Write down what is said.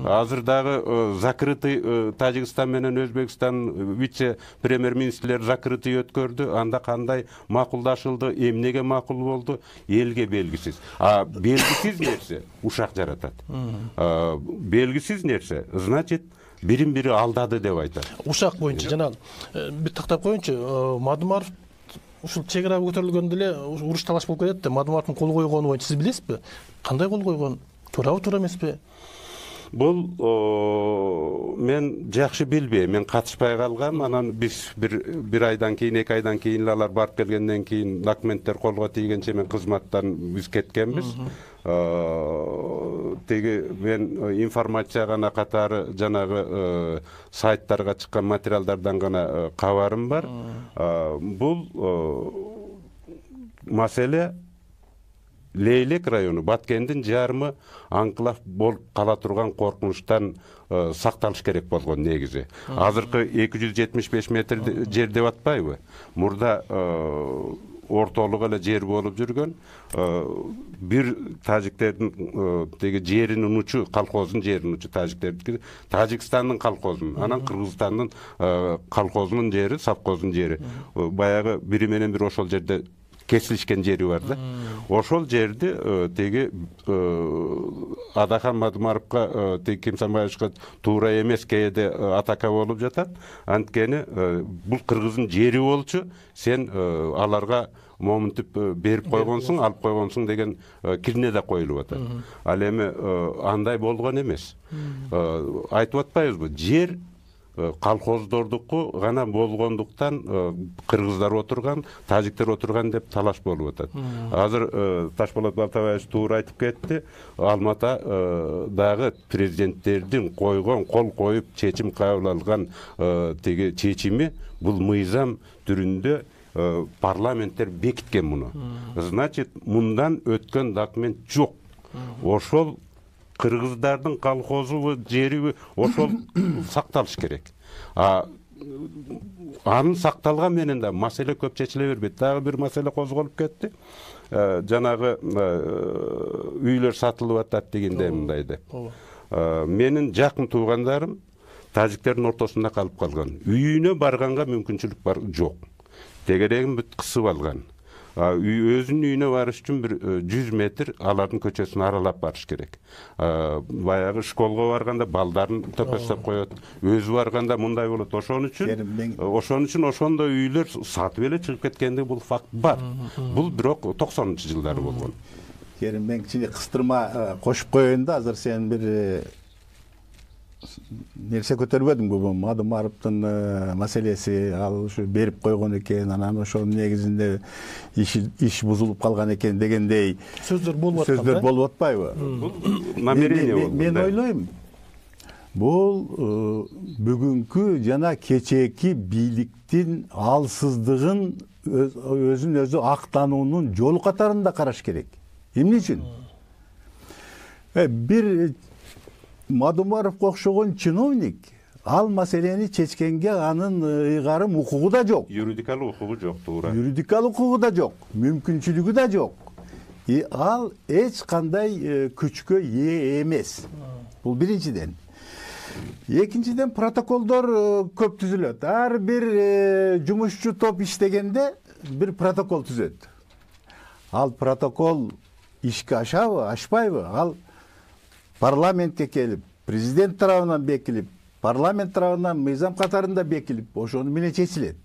Азыр дагы закрытый Тажикстан менен Өзбекстан вице-премьер-министрлер закрытый өткөрдү. Анда кандай макулдашылды, эмнеге макул болду, элге белгисиз. Белгисиз нерсе ушак жаратат. Белгисиз нерсе, значит, бирин-бири алдады деп айтат. Ушак боюнча жана бир тактап коеюнчу, Мадумаров ушул чек ара көтөрүлгөндө эле уруш талаш болуп кетет да, Мадумаровдун кол койгону боюнча сиз билесизби? Кандай кол койгон? Туурабы, туура эмеспи? Бул мен жакшы билбейм, мен катышпай калгам. Анан биз бир айдан кийин, 2 айдан кийин алар барып келгенден кийин документтер колго тийгенче мен кызматтан биз кеткенбиз. Теги мен информация гана катары жанагы сайттарга чыккан материалдардан гана кабарым бар. Бул маселе Лейлек району, Баткендин жарымы анклав болуп кала турган коркунучтан сакталыш керек болгон негизи. Азыркы 275 метр жер деп атпайбы? Мурда ортолук эле жер болуп жүргөн, бир тажиктердин теги жеринин учу, колхоздун жеринин учу тажиктердики, Тажикстандын колхозунун, анан Кыргызстандын колхозунун жери, совхоздун жери. Баягы бири менен бир ошол жерде кесилишкен жери бар да. Ошол жерди теги Адахан Мадумаровга теги Кимсанбаевичка туура эмес кээде атака болуп жатат. Анткени бул Кыргыздын жери болчу, сен аларга момунтип берип койгонсуң, алып койгонсуң деген кирне да коюлуп атат. Ал эми андай болгон эмес. Айтып атпайбызбы? Жер колхоздордуку гана болгондуктан кыргыздар отурган, тажиктер отурган деп талаш болуп атат. Азыр Ташболот Балтабаевич туура айтып кетти. Алмата дагы президенттердин койгон, кол коюп чечим кабыл алган теги чечими бул мыйзам түрүндө парламенттер бекиткен муну. Значит, мындан өткөн документ жок. Ошол кыргыздардын колхозу жери ошол сакталыш керек. Анын сакталган менен да маселе көп чечиле бербейт. Дагы бир маселе козголуп кетти. Жанагы үйлөр сатылып атат дегенде мындай деп. Менин жакын туугандарым тажиктердин ортосунда калып калган. Үйүнө барганга мүмкүнчүлүк бар жок. Тегерегин бүт кысып алган. Өзүнүн үйүнө барыш үчүн бир 100 метр алардын көчөсүн аралап барыш керек. Баягы школго барганда балдарын төпөстөп коет. Өзү барганда мындай болот. Ошон үчүн ошондой үйлөр сатып эле чыгып кеткендиги бул факт бар. Бул бирок 90-жылдары болгон. Керимбек кичине кыстырма кошуп коеюн да, азыр сен бир нерсе көтөрбөдүң бу Мадумаровдун маселеси, ал ушу берип койгон экен, анан ошонун негизинде иш бузулуп калган экен дегендей сөздөр болуп атпайбы? Намерение мен ойлойм, бул бүгүнкү жана кечээки бийликтин алсыздыгын өзүн өзү актануунун жолу катарында караш керек. Эмне үчүн? Бир Мадумаровго окшогон чиновник ал маселени чечкенге анын ыйгарым укугу да жок. Юридикалык укугу жок, туура. Юридикалык укугу да жок, мүмкүнчүлүгү да жок. Ал эч кандай күчкө ээ эмес. Бул биринчиден. Экинчиден, протоколдор көп түзүлөт. Ар бир жумушчу топ иштегенде бир протокол түзөт. Ал протокол ишке ашабы, ашпайбы? Ал парламентке келип, президент тарабынан бекилип, парламент тарабынан мыйзам катарында бекилип, ошону менен чечилет.